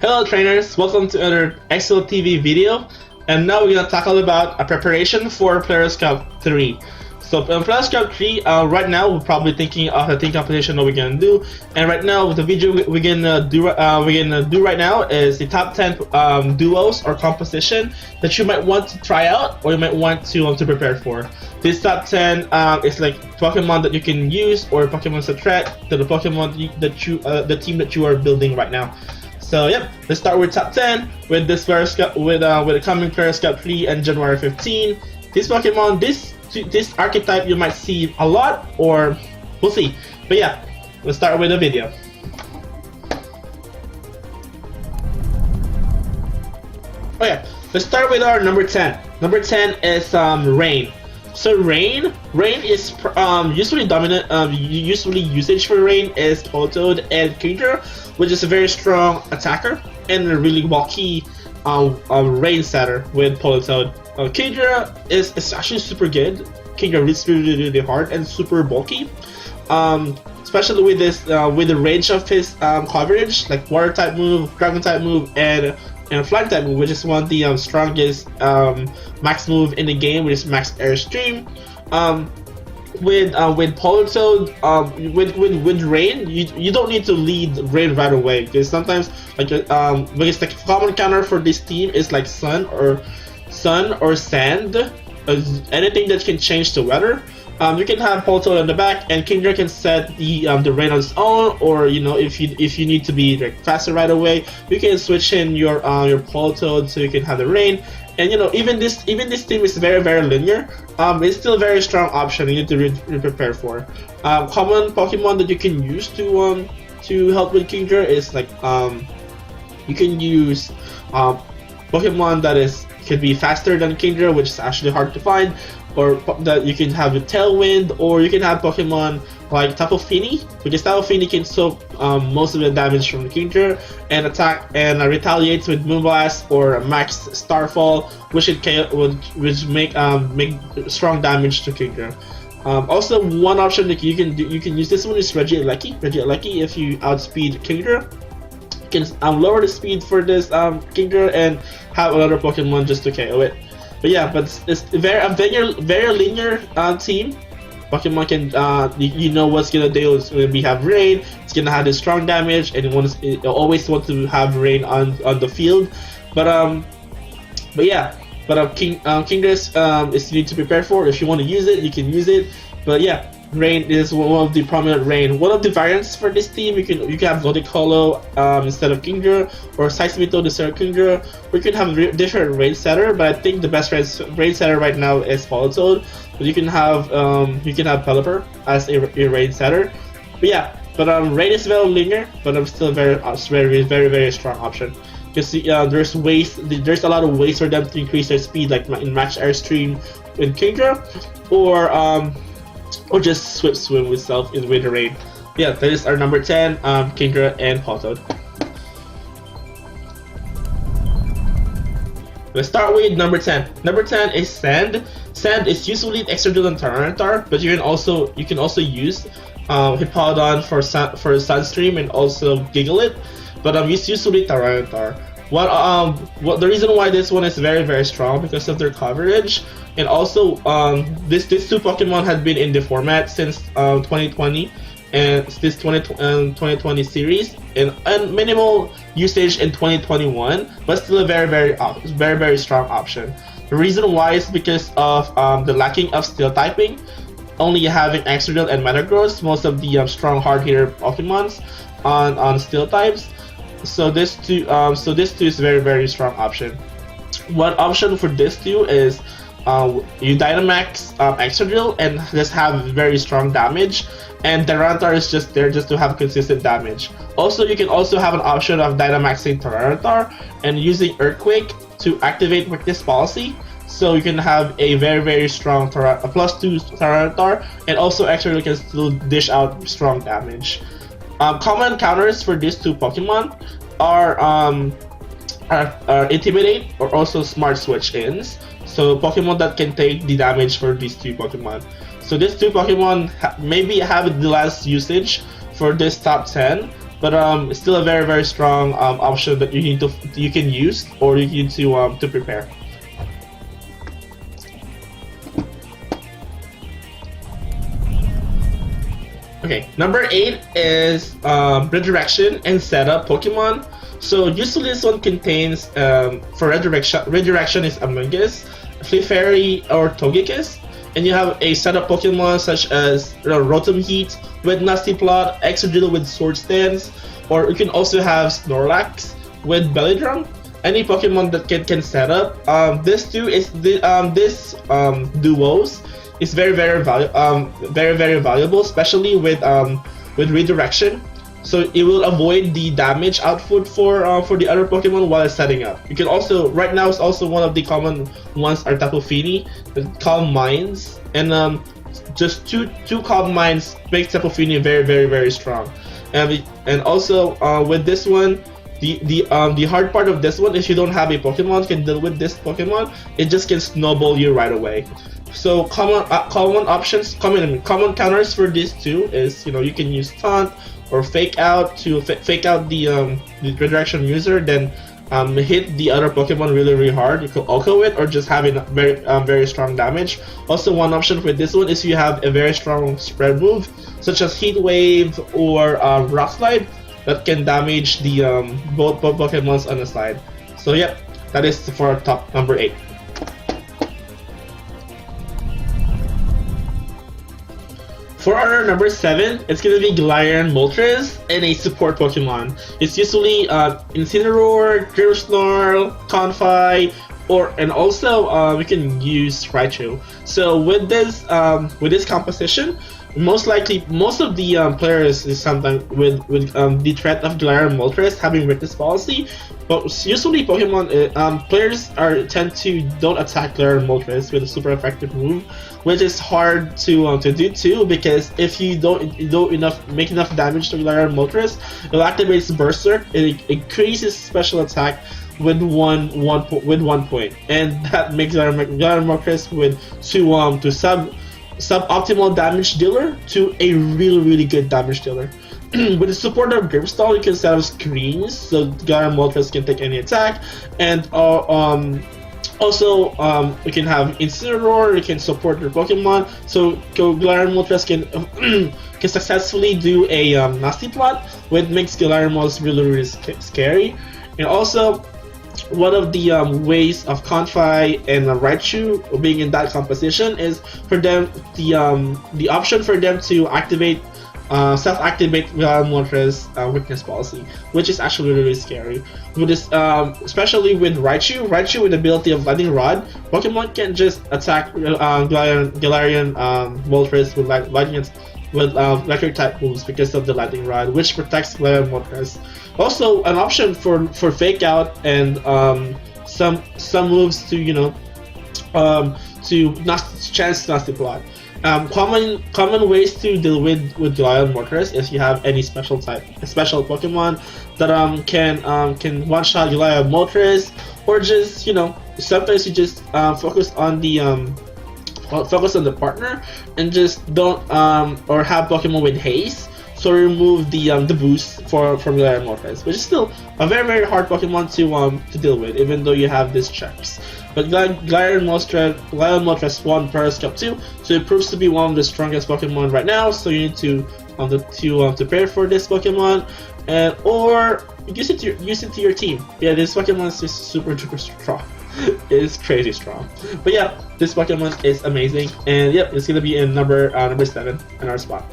Hello trainers, welcome to another Excel TV video, and now we're gonna tackle about a preparation for Players Cup 3. So in Players Cup 3, right now we're probably thinking of the team competition that we're gonna do, and right now the video we're gonna do right now is the top 10 duos or composition that you might want to try out or you might want to prepare for. This top 10 is like Pokemon that you can use or Pokemon's a threat to the Pokemon the team that you are building right now. So yep, let's start with top 10 with this Players Cup with the coming Players Cup 3 and January 15. This Pokemon, this archetype you might see a lot, or we'll see. But yeah, let's start with the video. Okay, let's start with our number 10. Number 10 is Rain. So Rain is usually dominant. Usually usage for Rain is Politoed and Kingdra, which is a very strong attacker and a really bulky Rain setter with Politoed. Kingdra is actually super good. Kingdra is really hard and super bulky. Especially with this with the range of his coverage, like Water type move, Dragon type move, and Flying type move, which is one of the strongest max move in the game, which is Max Airstream. With Politoed, with Rain, you don't need to lead Rain right away, because sometimes because the common counter for this team is like sun or sand, anything that can change the weather. You can have Politoed on the back, and Kingdra can set the Rain on its own, or if you need to be like faster right away, you can switch in your Politoed so you can have the Rain. And even this team is very linear. It's still a very strong option you need to prepare for. Common Pokemon that you can use to help with Kingdra is like you can use Pokemon that could be faster than Kingdra, which is actually hard to find, or that you can have a Tailwind, or you can have Pokemon like Tapu Fini, because Tapu Fini can soak most of the damage from the Kingdra and attack and retaliates with Moonblast or Max Starfall, which make strong damage to Kingdra. Also, one option that you can use this one is Regieleki. If you outspeed Kingdra, you can lower the speed for this Kingdra and have another Pokemon just to KO it. But yeah, it's very linear team. Pokemon can you know what's gonna do is when we have Rain, it's gonna have this strong damage, and it always want to have Rain on the field. Kingdra is need to prepare for. If you want to use it, you can use it. But yeah, Rain is one of the prominent Rain. One of the variants for this team, you can have Ludicolo instead of Kingdra, or Seismito instead of Kingdra. We can have different Rain setter, but I think the best Rain setter right now is Politoed. But you can have Pelipper as a Rain setter. But Rain is very linear, but I'm still very strong option. Because there's a lot of ways for them to increase their speed, like in Max Airstream in Kingdra, or just swim with the Rain. Yeah, that is our number 10, Kingdra and Politoed. Let's start with number 10. Number 10 is Sand. Sand is usually extra drill and Tyranitar, but you can also use Hippowdon for Sunstream and also Gigalith. But it's usually Tyranitar. What the reason why this one is very strong, because of their coverage, and also these two Pokemon had been in the format since 2020 and this 2020 series, and minimal usage in 2021, but still a very strong option. The reason why is because of the lacking of Steel typing, only having Extra and Metagross, most of the strong hard hitter Pokemons on Steel types. So this two is very strong option. One option for this two is you Dynamax Extra Drill and just have very strong damage, and Tyranitar is just there just to have consistent damage. Also, you can also have an option of Dynamaxing Tyranitar and using Earthquake to activate Weakness Policy, so you can have a very strong +2 Tyranitar, and also Extra Drill can still dish out strong damage. Common counters for these two Pokemon are Intimidate or also Smart Switch ins. So Pokemon that can take the damage for these two Pokemon. So these two Pokemon maybe have the last usage for this top 10, but it's still a very strong option that you can use or you need to prepare. Okay, number 8 is redirection and setup Pokemon. So usually this one contains for redirection is Amogus, Clefairy, or Togekiss, and you have a setup Pokemon such as Rotom Heat with Nasty Plot, Exeggutor with Sword Stance, or you can also have Snorlax with Belly Drum. Any Pokemon that can set up. This duos is very valuable, especially with redirection. So it will avoid the damage output for the other Pokemon while it's setting up. You can also right now it's also one of the common ones are Tapu Fini, Calm Minds, and just two Calm Minds makes Tapu Fini very strong. And also with this one, the hard part of this one, if you don't have a Pokemon can deal with this Pokemon, it just can snowball you right away. So common common counters for these two is you can use Taunt or Fake Out to fake out the redirection user, then hit the other Pokemon really hard. You could Oko it or just have a very strong damage. Also, one option for this one is you have a very strong spread move such as Heat Wave or Rock Slide that can damage the both Pokemons on the side. So yep, that is for top number 8. For our number 7, it's gonna be Galarian Moltres and a support Pokemon. It's usually Incineroar, Grimmsnarl, Confi, and also we can use Raichu. So with this composition, most likely most of the players is sometimes with the threat of Galarian Moltres having Weakness Policy, but usually Pokemon players tend to don't attack Galarian Moltres with a super effective move, which is hard to do too, because if you don't make enough damage to Galarian Moltres, it activates Berserk. It increases special attack with one point, and that makes Galarian Moltres to suboptimal damage dealer to a really good damage dealer. With the support of Grimmsnarl, you can set up screens so Galarian Moltres can take any attack, and also you can have Incineroar. You can support your Pokemon, so Galarian Moltres can successfully do a Nasty Plot, which makes Galarian Moltres really scary. And also, one of the ways of Confi and Raichu being in that composition is for them the option for them to activate self-activate Galarian Moltres Weakness Policy, which is actually really scary. With this, especially with Raichu with the ability of Lightning Rod, Pokemon can just attack Galarian Moltres with electric type moves because of the Lightning Rod, which protects Galarian Moltres. Also, an option for Fake Out and some moves to chance Nasty Plot. Common ways to deal with Galarian Moltres is you have any special Pokemon that can one shot Galarian Moltres, or just sometimes you just focus on the partner and just don't or have Pokemon with haste, so remove the boost from Galarian Moltres, which is still a very hard Pokemon to deal with, even though you have these checks. But Galarian Moltres won Paris Cup 2, so it proves to be one of the strongest Pokemon right now. So you need to prepare for this Pokemon, or use it to your team. Yeah, this Pokemon is just super strong. It's crazy strong. But yeah, this Pokemon is amazing, and yep, it's gonna be in number 7 in our spot.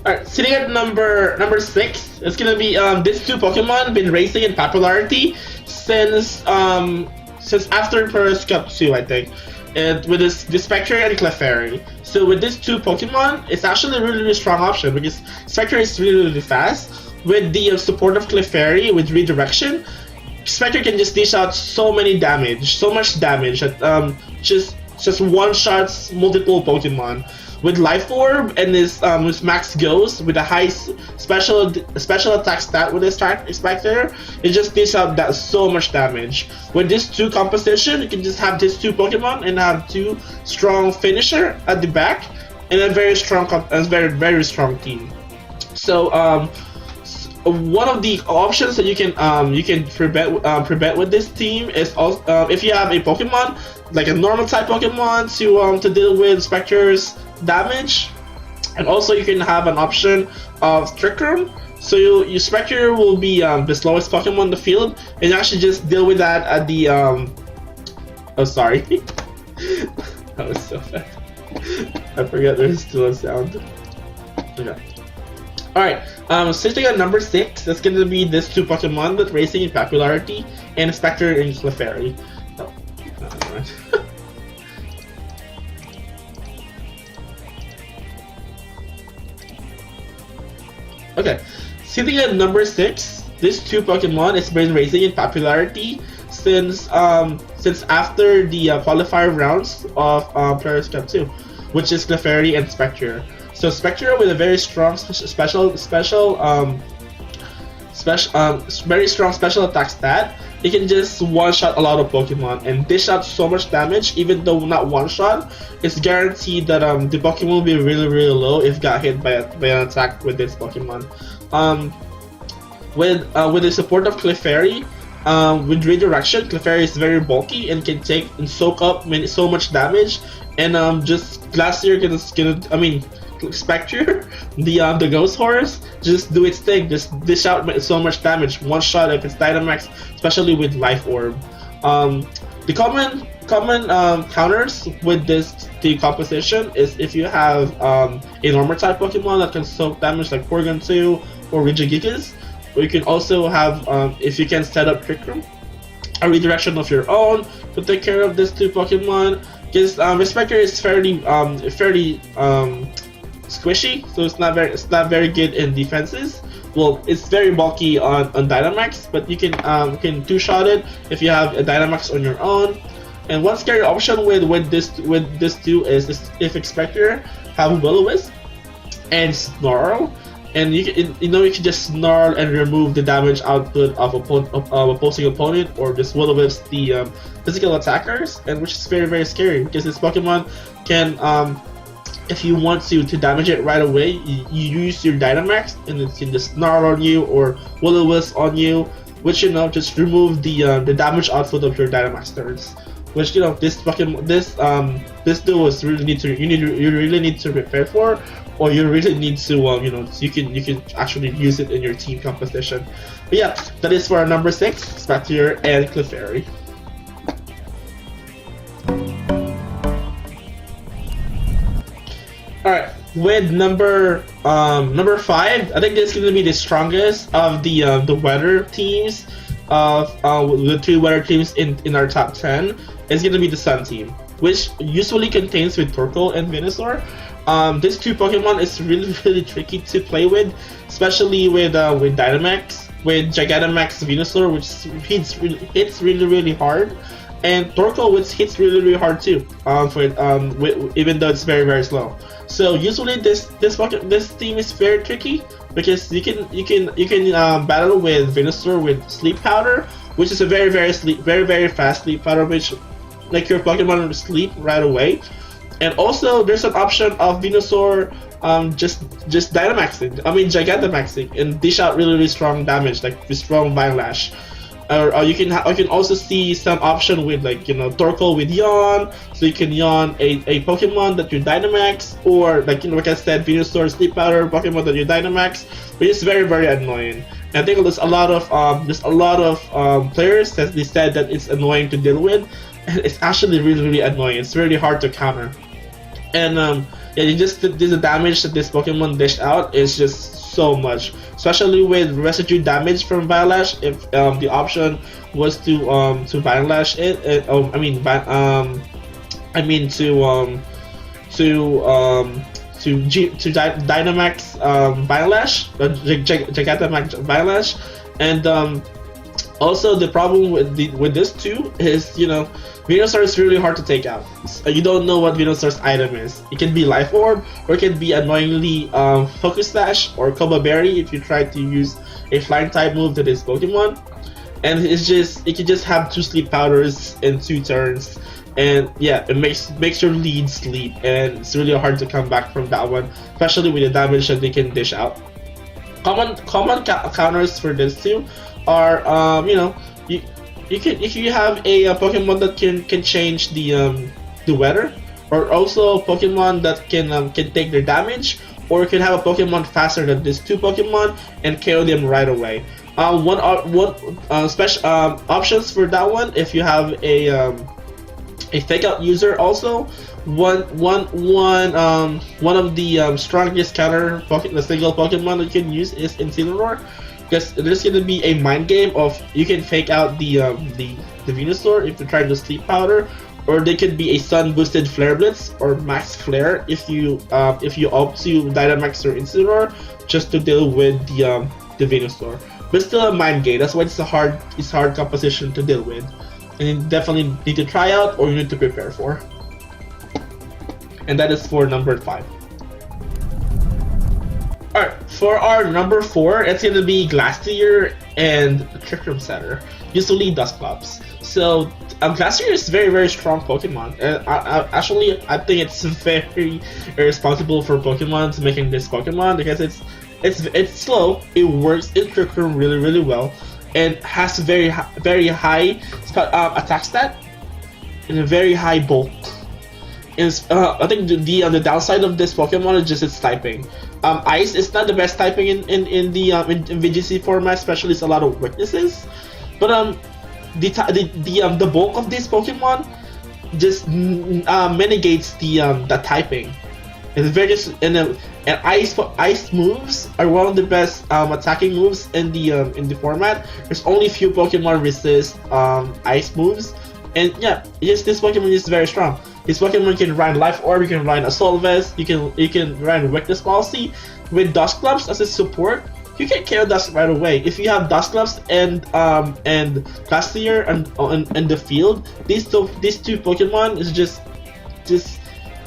Alright, sitting at number 6, it's gonna be these two Pokemon been racing in popularity since after Paris Cup 2, I think. And with this Spectre and Clefairy. So with these two Pokemon, it's actually a really strong option because Spectre is really fast. With the support of Clefairy with redirection, Spectre can just dish out so much damage that just one shots multiple Pokemon. With Life Orb and this with Max Ghost with a high special attack stat with this Spectre, it just dishes out so much damage. With this two composition, you can just have these two Pokemon and have two strong finisher at the back, and a very strong very strong team. So one of the options that you can prevent with this team is also if you have a Pokemon like a normal type Pokemon to deal with Spectre's damage, and also you can have an option of Trick Room. So your Spectre will be the slowest Pokemon in the field, and actually just deal with that at the oh sorry, that was so bad. I forgot there's still a sound. Okay. Alright, switching at number 6, that's going to be this two Pokemon that's racing in popularity, and Spectre and Clefairy. Oh, never mind. Okay, sitting at number 6, this two Pokemon has been racing in popularity since after the qualifier rounds of Players Cup 2, which is Clefairy and Spectre. So Spectre with a very strong very strong special attack stat, it can just one-shot a lot of Pokemon and dish out so much damage. Even though not one-shot, it's guaranteed that the Pokemon will be really low if got hit by an attack with this Pokemon. With the support of Clefairy, with redirection, Clefairy is very bulky and can take and soak up so much damage. And just last year, Spectre, the Ghost Horse, just do its thing, just dish out so much damage, one shot if it's Dynamax, especially with Life Orb. The common counters with this team composition is if you have a normal type Pokemon that can soak damage like Porygon 2 or Regigigas, or you can also have, if you can set up Trick Room, a redirection of your own to take care of this two Pokemon. Because Spectre is fairly squishy, so it's not very good in defenses. Well, it's very bulky on Dynamax, but you can two-shot it if you have a Dynamax on your own. And one scary option with this two is if Spectre have Will-O-Wisp and Snarl, and you can just Snarl and remove the damage output of opposing opponent, or just Will-O-Wisp the physical attackers, and which is very scary because this Pokemon can if you want to damage it right away, you use your Dynamax and it can just Snarl on you or Will-O-Wisp on you, which just remove the damage output of your Dynamax turns. Which this Pokemon this duo is really you really need to prepare for, or you really need to you can actually use it in your team composition. But yeah, that is for our number 6, Spectre and Clefairy. Alright, with number 5, I think this is gonna be the strongest of the weather teams of the 2 weather teams in our top 10. It's gonna be the Sun team, which usually contains with Torkoal and Venusaur. This two Pokemon is really tricky to play with, especially with Dynamax, with Gigantamax Venusaur, which hits really hard, and Torkoal, which hits really hard too. Even though it's very slow. So usually this team is very tricky because you can battle with Venusaur with Sleep Powder, which is a very fast Sleep Powder, which like your Pokemon will sleep right away. And also there's an option of Venusaur just Gigantamaxing and dish out really strong damage, like with strong Vine Lash. Or you can also see some option with Torkoal with Yawn, so you can Yawn a Pokemon that you Dynamax, or like I said, Venusaur Sleep Powder Pokemon that you Dynamax, which is very annoying. And I think there's a lot of players that they said that it's annoying to deal with, and it's actually really annoying. It's really hard to counter. And the damage that this Pokemon dished out is just so much, especially with residue damage from Vine Lash. If the option was to Vine Lash it, Dynamax Vine Lash, Gigantamax Vine Lash, and also the problem with this too is Venusaur is really hard to take out. You don't know what Venusaur's item is. It can be Life Orb, or it can be annoyingly Focus Sash or Koba Berry if you try to use a flying type move to this Pokemon. And it can just have 2 Sleep Powders in 2 turns, and yeah, it makes your lead sleep, and it's really hard to come back from that one, especially with the damage that they can dish out. counters for this two are you if you have a Pokemon that can change the weather, or also Pokemon that can take their damage, or you can have a Pokemon faster than these two Pokemon and KO them right away. One special options for that one, if you have a fake out user also, one of the strongest the single Pokemon that you can use is Incineroar, because there's gonna be a mind game of you can fake out the Venusaur if you're trying to sleep powder, or they could be a sun boosted Flare Blitz or Max Flare if you opt to Dynamax or Incineroar just to deal with the Venusaur. But still a mind game. That's why it's hard composition to deal with, and you definitely need to try out or you need to prepare for. And that is for number 5. Alright, for our number 4, it's gonna be Glacier and Trick Room Center, usually Dusclops. So Glacier is very, very strong Pokemon, and I think it's very irresponsible for Pokemon to making this Pokemon, because it's slow. It works in Trick Room really, really well, and has very high attack stat and a very high bulk. I think the downside of this Pokemon is just its typing. Ice is not the best typing in VGC format, especially it's a lot of weaknesses. But the bulk of this Pokemon just mitigates the typing. It's very and ice moves are one of the best attacking moves in the format. There's only few Pokemon resist ice moves, and yeah, yes, this Pokemon is very strong. This Pokemon can run Life Orb, you can run Assault Vest, you can run Weakness Policy. With Dusclops as a support, you can KO Dusk right away. If you have Dusclops and Glacier and the field, these two Pokemon is just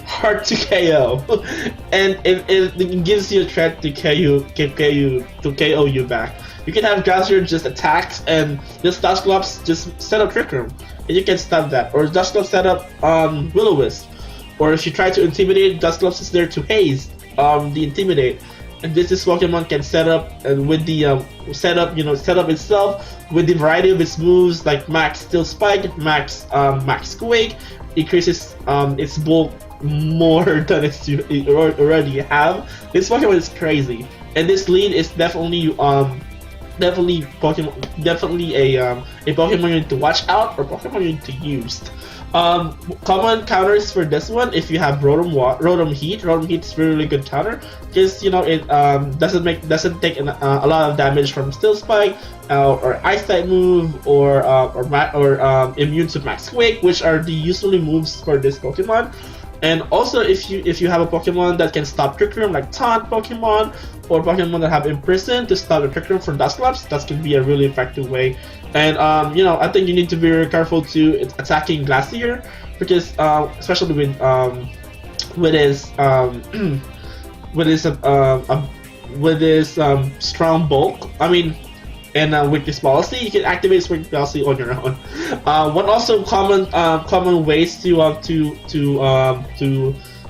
hard to KO, and it gives you a threat to KO you back. You can have Glacier just attacks and just Dusclops just set up Trick Room, and you can stop that. Or Dusclops set up Will-O-Wisp, or if you try to intimidate, Dusclops is there to haze the intimidate. And this Pokemon can set up, and with the setup itself with the variety of its moves like Max Steel Spike, Max Quake, increases its bulk more than it already have. This Pokemon is crazy, and this lead is definitely a Pokemon you need to watch out, or Pokemon you need to use. Common counters for this one, if you have Rotom Heat is really good counter, because it doesn't take a lot of damage from Steel Spike or Ice type move, or immune to Max Quake, which are the usually moves for this Pokemon. And also, if you have a Pokemon that can stop Trick Room, like Taunt Pokemon, or Pokemon that have Imprison to stop the Trick Room from Dusclops, that can be a really effective way. And I think you need to be very careful to attacking Glacier, because especially with his strong bulk. And with this policy, you can activate Spring Policy on your own. One also common ways to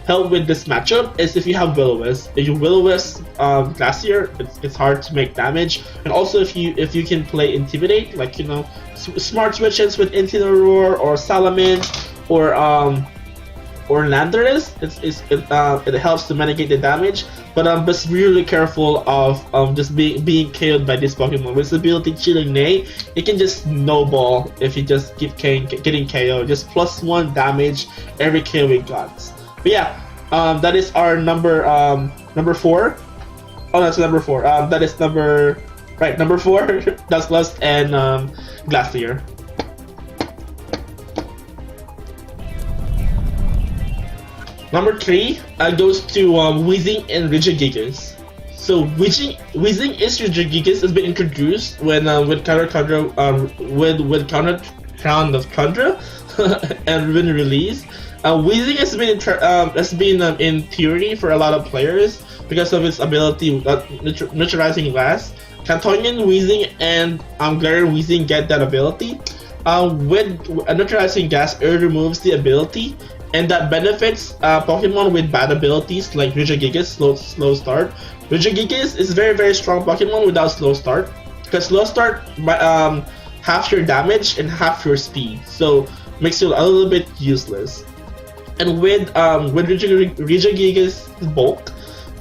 help with this matchup is if you have Will-O-Wisp. If you Will-O-Wisp Glacier, it's hard to make damage. And also if you can play Intimidate, like smart switches with Incineroar or Salamence or Landorus, it helps to mitigate the damage. But just be really careful of just being KO'd by this Pokemon. With its ability Chilling Neigh, it can just snowball if you just keep getting KO'd. Just +1 damage every KO it got. But yeah, that is our number 4. Oh, that's number 4. That is number 4. Dusclops and Glacier. Number 3 goes to Weezing and Regigigas. So Weezing is Regigigas has been introduced when with Crown of Tundra and been released. Weezing has been in theory for a lot of players because of its ability neutralizing glass. Cantonian Weezing and Galarian Weezing get that ability. With neutralizing gas, it removes the ability, and that benefits Pokemon with bad abilities like Regigigas slow start, Regigigas is very strong Pokemon without slow start, because slow start half your damage and half your speed, so makes you a little bit useless. And with Regigigas bulk,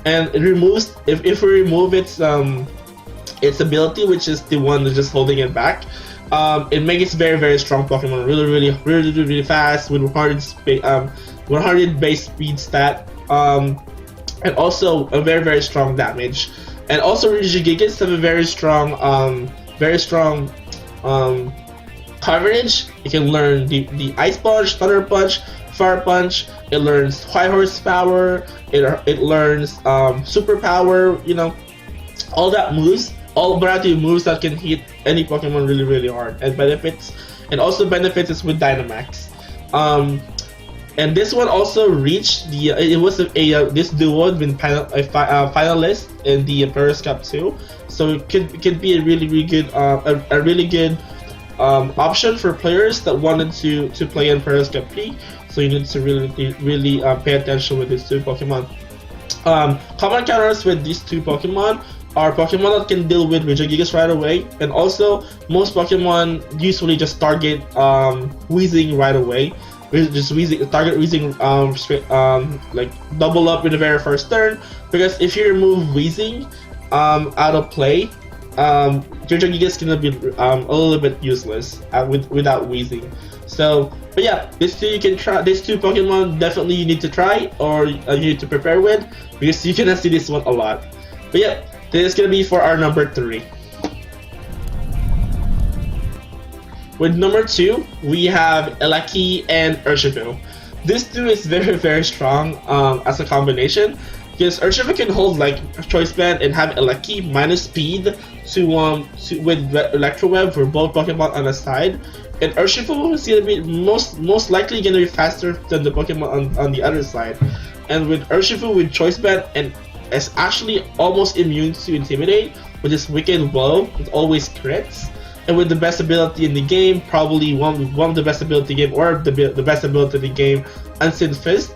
and it removes, if we remove its ability, which is the one that's just holding it back, it makes it very strong Pokemon, really fast with 100 base speed stat, and also a very strong damage. And also Regigigas have a very strong coverage. You can learn the Ice Punch, Thunder Punch, Fire Punch. It learns high horsepower. It learns super power. You know, all that moves, all variety of moves that can hit any Pokemon really hard, and benefits. And also benefits is with Dynamax. And this one also reached the. It was this duo had been finalist in the Paris Cup too, so it could be a really good option for players that wanted to play in Paris Cup P. So you need to really pay attention with these two Pokemon. Common counters with these two Pokemon are Pokemon that can deal with Regigigas right away, and also most Pokemon usually just target Weezing right away. Just target Weezing like double up in the very first turn, because if you remove Weezing out of play, Regigigas is gonna be a little bit useless without Weezing. So, but yeah, these two you can try. These two Pokemon definitely you need to try, or you need to prepare with, because you can see this one a lot. But yeah, this is gonna be for our number 3. With number 2, we have Eleki and Urshifu. This two is very strong as a combination, because Urshifu can hold like Choice Band and have Eleki minus speed to with Electro Web for both Pokemon on the side, and Urshifu is gonna be most likely gonna be faster than the Pokemon on the other side. And with Urshifu with Choice Band, and is actually almost immune to Intimidate with his Wicked Blow, it always crits. And with the best ability in the game, probably one of the best ability game, or the best ability in the game, Unseen Fist,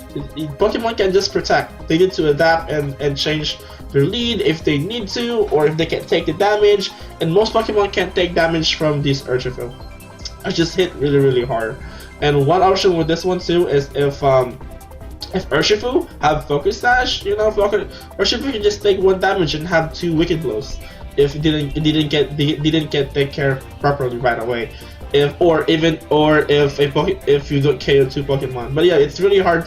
Pokemon can just protect. They need to adapt and change their lead if they need to, or if they can take the damage. And most Pokemon can't take damage from this Urshifu. I just hit really hard. And one option with this one too is if Urshifu have Focus Sash, you know, Urshifu can just take 1 damage and have 2 Wicked Blows if it didn't get taken care properly right away, if you don't KO 2 Pokemon. But yeah, it's really hard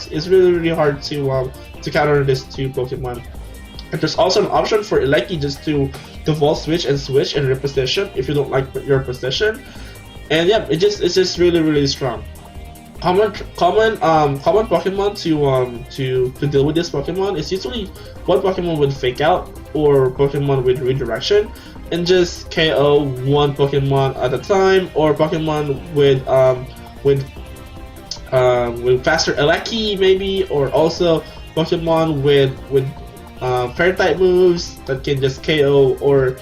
to counter these 2 Pokemon. And there's also an option for Eleki just to Volt Switch and reposition if you don't like your position. And yeah, it's just really strong. Common Pokemon to deal with this Pokemon is usually one Pokemon with Fake Out or Pokemon with Redirection, and just KO 1 Pokemon at a time, or Pokemon with faster Eleki maybe, or also Pokemon with Fairy type moves that can just KO or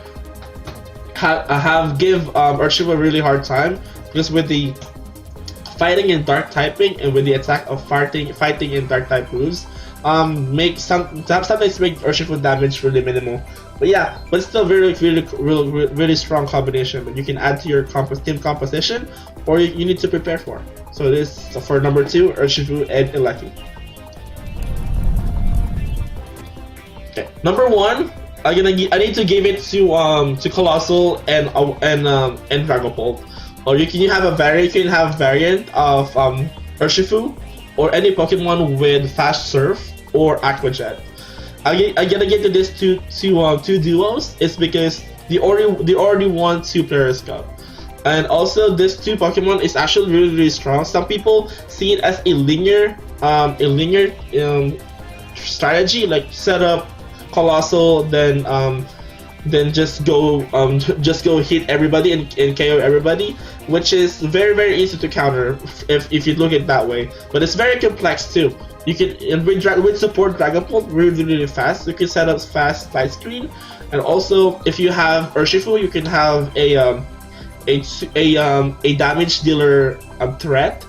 give Urshifu a really hard time, because with the fighting and dark typing, and with the attack of fighting and dark type moves, sometimes make Urshifu damage really minimal. But yeah, but it's still really strong combination that you can add to your team composition, or you need to prepare for. So this is for number 2, Urshifu and Eleki. Okay, number 1, I need to give it to Colossal and Dragapult. Or you can have variant of Urshifu or any Pokemon with Fast Surf or Aqua Jet. I gotta get to this two duos is because they already won 2 Players Cup, and also this 2 Pokemon is actually really strong. Some people see it as a linear strategy, like set up Colossal, then just go hit everybody and KO everybody, which is very easy to counter if you look at it that way. But it's very complex too. You can with support Dragapult really fast. You can set up fast side screen, and also if you have Urshifu, you can have a damage dealer threat,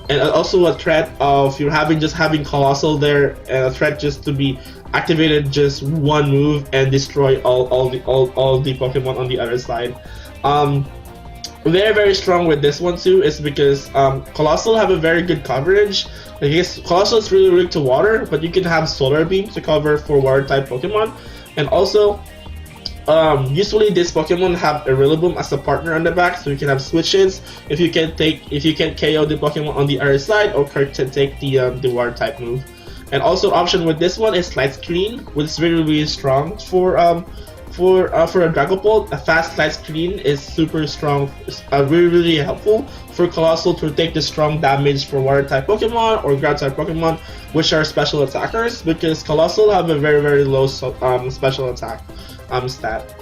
and also a threat of having Colossal there, and a threat just to be activated just one move and destroy all the Pokemon on the other side. Very very strong with this one too is because Colossal have a very good coverage. I guess Colossal is really weak to water, but you can have Solar Beam to cover for water type Pokemon, and also usually this Pokemon have a Rillaboom as a partner on the back, so you can have switches if you can KO the Pokemon on the other side, or can take the water type move. And also option with this one is Light Screen, which is really really strong for a Dragapult. A fast Light Screen is super strong, really really helpful for Colossal to take the strong damage for water type Pokemon or ground type Pokemon, which are special attackers, because Colossal have a very very low special attack stat.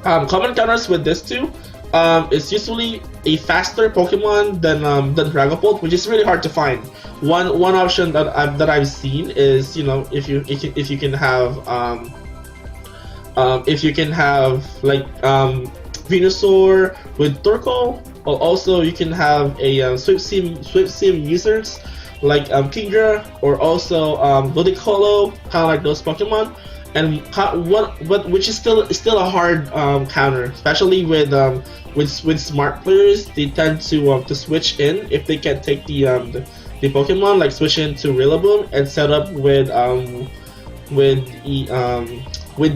Common counters with this too. It's usually a faster Pokemon than Dragapult, which is really hard to find. One option that I've seen is, you know, if you can have like Venusaur with Torkoal, or also you can have a Swift Sim users like Kingdra, or also Ludicolo, kind of like those Pokemon. And which is still a hard counter, especially with smart players. They tend to switch in if they can take the Pokemon, like switch into Rillaboom and set up with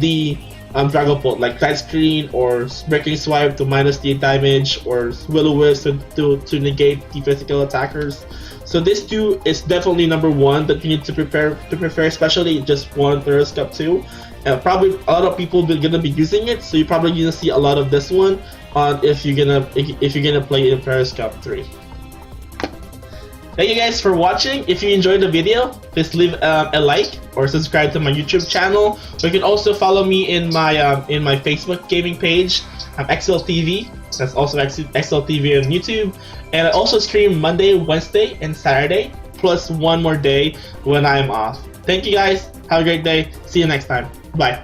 the Dragapult, like Light Screen or Breaking Swipe to minus the damage, or Will-O-Wisp to negate the physical attackers. So this too is definitely number one that you need to prepare, especially just one Theros Cup 2. Probably a lot of people are gonna be using it, so you're probably gonna see a lot of this one if you're gonna play in Theros Cup 3. Thank you guys for watching. If you enjoyed the video, please leave a like or subscribe to my YouTube channel. Or you can also follow me in my Facebook gaming page. I'm XLTV. That's also XLTV on YouTube. And I also stream Monday, Wednesday, and Saturday, plus one more day when I'm off. Thank you guys. Have a great day. See you next time. Bye.